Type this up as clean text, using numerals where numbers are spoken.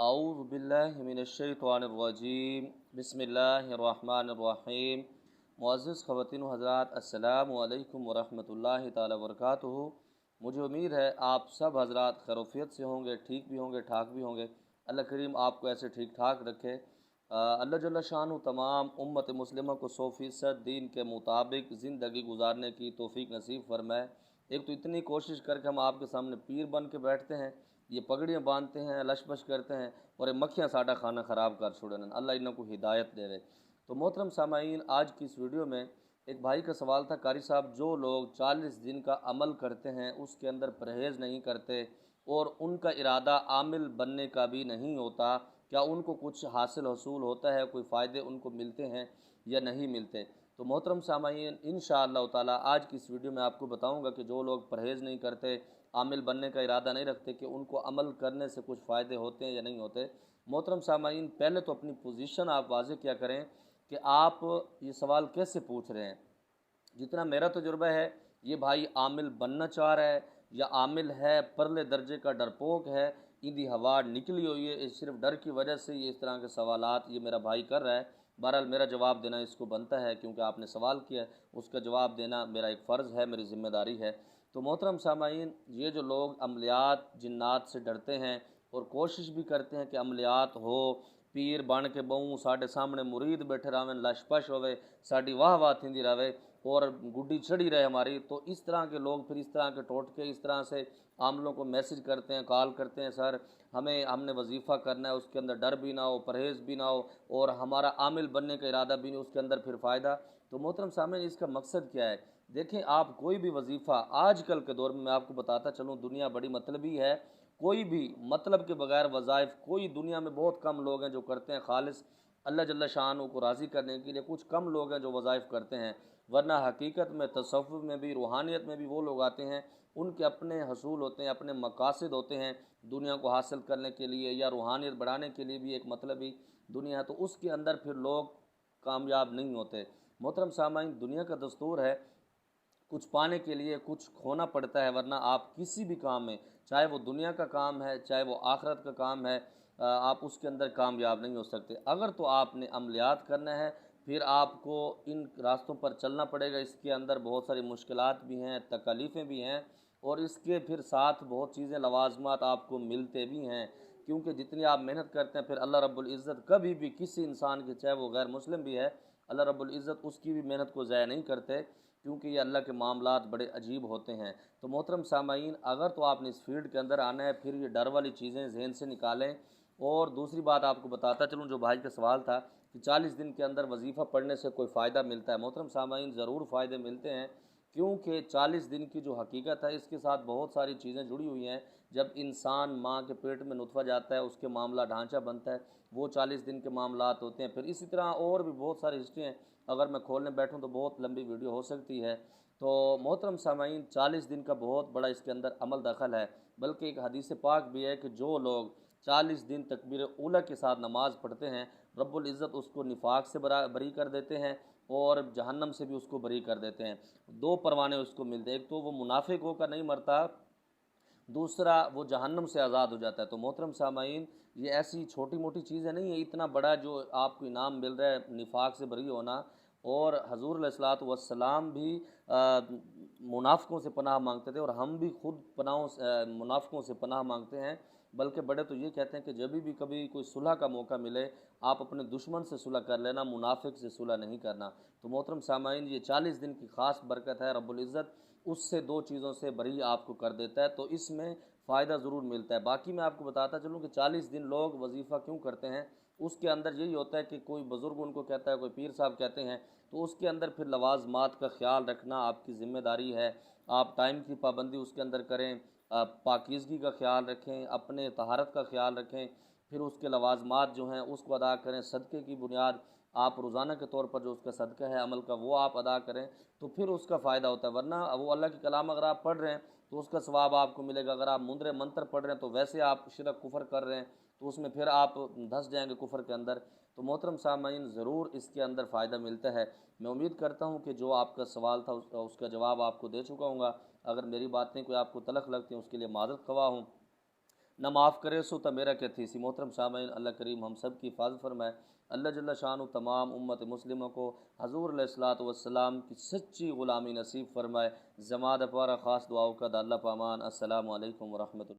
अऊज़ु बिल्लाहि मिनश्शैतानिर्रजीम बिस्मिल्लाहिर्रहमानिर्रहीम। मुअज़्ज़िज़ ख़वातीन व हज़रात, अस्सलामु अलैकुम व रहमतुल्लाहि ताला व बरकातुहू। मुझे उम्मीद है आप सब हज़रात खैरियत से होंगे, ठीक भी होंगे, ठाक भी होंगे। अल्लाह करीम आपको ऐसे ठीक ठाक रखे। अल्लाह जल्ल शान तमाम उम्मत मुस्लिमा को 100% दीन के मुताबिक ज़िंदगी गुजारने की तौफ़ीक नसीब फरमाए। एक तो इतनी कोशिश करके हम आपके सामने पीर बन के बैठते हैं, ये पगड़ियाँ बांधते हैं, लशपश करते हैं और ये मक्खियाँ साडा खाना ख़राब कर छोड़न। अल्लाह इनको हिदायत दे रहे। तो मोहतरम सामाईन, आज की इस वीडियो में एक भाई का सवाल था, कारी साहब जो लोग 40 दिन का अमल करते हैं उसके अंदर परहेज़ नहीं करते और उनका इरादा आमिल बनने का भी नहीं होता, क्या उनको कुछ हासिल हसूल होता है, कोई फ़ायदे उनको मिलते हैं या नहीं मिलते? तो मोहतरम सामाईन, इंशाअल्लाह ताला आज की इस वीडियो में आपको बताऊंगा कि जो लोग परहेज़ नहीं करते, आमिल बनने का इरादा नहीं रखते, कि उनको अमल करने से कुछ फ़ायदे होते हैं या नहीं होते। मोहतरम सामाईन, पहले तो अपनी पोजीशन आप वाज़े क्या करें कि आप ये सवाल कैसे पूछ रहे हैं। जितना मेरा तजुर्बा है, ये भाई आमिल बनना चाह रहा है या आमिल है परले दर्जे का डरपोक है, इंदी हवा निकली हुई है, सिर्फ डर की वजह से ये इस तरह के सवालात ये मेरा भाई कर रहा है। बहरहाल मेरा जवाब देना इसको बनता है, क्योंकि आपने सवाल किया, उसका जवाब देना मेरा एक फ़र्ज़ है, मेरी ज़िम्मेदारी है। तो मोहतरम सामाईन, ये जो लोग अमलियात जिन्नात से डरते हैं और कोशिश भी करते हैं कि अमलियात हो, पीर बन के बहुँ साढ़े सामने मुरीद बैठे रहें, लशपश होवे, साड़ी वाह वाह थींदी रहे और गुड्डी चढ़ी रहे हमारी, तो इस तरह के लोग फिर इस तरह के टोटके इस तरह से आमलों को मैसेज करते हैं, कॉल करते हैं, सर हमने वजीफ़ा करना है, उसके अंदर डर भी ना हो, परहेज़ भी ना हो और हमारा आमिल बनने का इरादा भी नहीं, उसके अंदर फिर फ़ायदा। तो मोहतरम सामने इसका मकसद क्या है? देखें, आप कोई भी वजीफ़ा आजकल के दौर में, मैं आपको बताता चलूँ, दुनिया बड़ी मतलबी है। कोई भी मतलब के बगैर वज़ाइफ कोई दुनिया में बहुत कम लोग हैं जो करते हैं, खालिस अल्लाह जल्ल शान को राज़ी करने के लिए कुछ कम लोग हैं जो वज़ाइफ करते हैं। वरना हकीकत में तसव्वुफ़ में भी, रूहानियत में भी वो लोग आते हैं, उनके अपने हसूल होते हैं, अपने मकासद होते हैं दुनिया को हासिल करने के लिए या रूहानियत बढ़ाने के लिए भी एक मतलबी दुनिया है, तो उसके अंदर फिर लोग कामयाब नहीं होते। मोहतरम सामाईन, दुनिया का दस्तूर है, कुछ पाने के लिए कुछ खोना पड़ता है, वरना आप किसी भी काम में, चाहे वो दुनिया का काम है, चाहे वो आखरत का काम है, आप उसके अंदर कामयाब नहीं हो सकते। अगर तो आपने अमलियात करना है, फिर आपको इन रास्तों पर चलना पड़ेगा। इसके अंदर बहुत सारी मुश्किलात भी हैं, तकलीफ़ें भी हैं और इसके फिर साथ बहुत चीज़ें लवाजमात आपको मिलते भी हैं, क्योंकि जितनी आप मेहनत करते हैं, फिर अल्लाह रब्बुल इज़्ज़त कभी भी किसी इंसान की, चाहे वो गैर मुस्लिम भी है, अल्लाह रब्बुल इज़्ज़त उसकी भी मेहनत को ज़ाया नहीं करते, क्योंकि ये अल्लाह के मामलात बड़े अजीब होते हैं। तो मोहतरम सामाईन, अगर तो आपने इस फील्ड के अंदर आना है, फिर ये डर वाली चीज़ें जहन से निकालें। और दूसरी बात आपको बताता चलूँ, जो भाई का सवाल था कि 40 दिन के अंदर वजीफ़ा पढ़ने से कोई फ़ायदा मिलता है। मोहतरम सामाईन, ज़रूर फ़ायदे मिलते हैं, क्योंकि 40 दिन की जो हकीकत है, इसके साथ बहुत सारी चीज़ें जुड़ी हुई हैं। जब इंसान माँ के पेट में नुतफ़ा जाता है, उसके मामला ढांचा बनता है, वो 40 दिन के मामलात होते हैं। फिर इसी तरह और भी बहुत सारी हिस्ट्री हैं, अगर मैं खोलने बैठूं तो बहुत लंबी वीडियो हो सकती है। तो मोहतरम सामाईन, 40 दिन का बहुत बड़ा इसके अंदर अमल दखल है। बल्कि एक हदीस पाक भी है कि जो लोग 40 दिन तकबीर ऊला के साथ नमाज़ पढ़ते हैं, रब्बुल इज़्ज़त उसको निफाक से बरी कर देते हैं और जहन्नम से भी उसको बरी कर देते हैं। दो परवाने उसको मिलते हैं, एक तो वो मुनाफिक होकर नहीं मरता, दूसरा वो जहन्नम से आज़ाद हो जाता है। तो मोहतरम सामाईन, ये ऐसी छोटी मोटी चीज़ें नहीं है, इतना बड़ा जो आपको इनाम मिल रहा है निफाक से बरी होना। और हजूर अलैहिस्सलातु वस्सलाम भी मुनाफिकों से पनाह मांगते थे और हम भी खुद मुनाफिकों से पनाह मांगते हैं। बल्कि बड़े तो ये कहते हैं कि जब भी कभी कोई सुलह का मौका मिले, आप अपने दुश्मन से सुलह कर लेना, मुनाफिक से सुलह नहीं करना। तो मोहतरम सामाईन, ये 40 दिन की ख़ास बरकत है, रब्बुल इज़्ज़त उससे दो चीज़ों से बरी आपको कर देता है, तो इसमें फ़ायदा ज़रूर मिलता है। बाकी मैं आपको बताता चलूँ कि 40 दिन लोग वजीफ़ा क्यों करते हैं, उसके अंदर यही होता है कि कोई बुज़ुर्ग उनको कहता है, कोई पीर साहब कहते हैं, तो उसके अंदर फिर लवाजमात का ख्याल रखना आपकी ज़िम्मेदारी है। आप टाइम की पाबंदी उसके अंदर करें, पाकीज़गी का ख्याल रखें, अपने तहारत का ख्याल रखें, फिर उसके लवाजमात जो हैं उसको अदा करें। सदक़े की बुनियाद आप रोज़ाना के तौर पर जो उसका सदका है अमल का, वो आप अदा करें, तो फिर उसका फ़ायदा होता है। वरना वो अल्लाह की कलाम अगर आप पढ़ रहे हैं तो उसका सवाब आपको मिलेगा, अगर आप मुंदरे मंत्र पढ़ रहे हैं तो वैसे आप शिरक कुफ़र कर रहे हैं, तो उसमें फिर आप धंस जाएंगे कुफ़र के अंदर। तो मोहतरम सामाईन, ज़रूर इसके अंदर फ़ायदा मिलता है। मैं उम्मीद करता हूँ कि जो आपका सवाल था उसका जवाब आपको दे चुका हूँगा। अगर मेरी बातें कोई आपको तलख लगती हैं, उसके लिए माज़रत ख़वाह हूँ। نہ معاف کرے سو تو میرا کیا تھی سی۔ محترم سامعین، اللہ کریم ہم سب کی حفاظت فرمائے۔ اللہ جل شانہ تمام امت مسلموں کو حضور علیہ الصلوۃ والسلام کی سچی غلامی نصیب فرمائے۔ زمادہ پارا خاص دعاؤں کا دا اللہ پامان۔ السلام علیکم ورحمۃ اللہ۔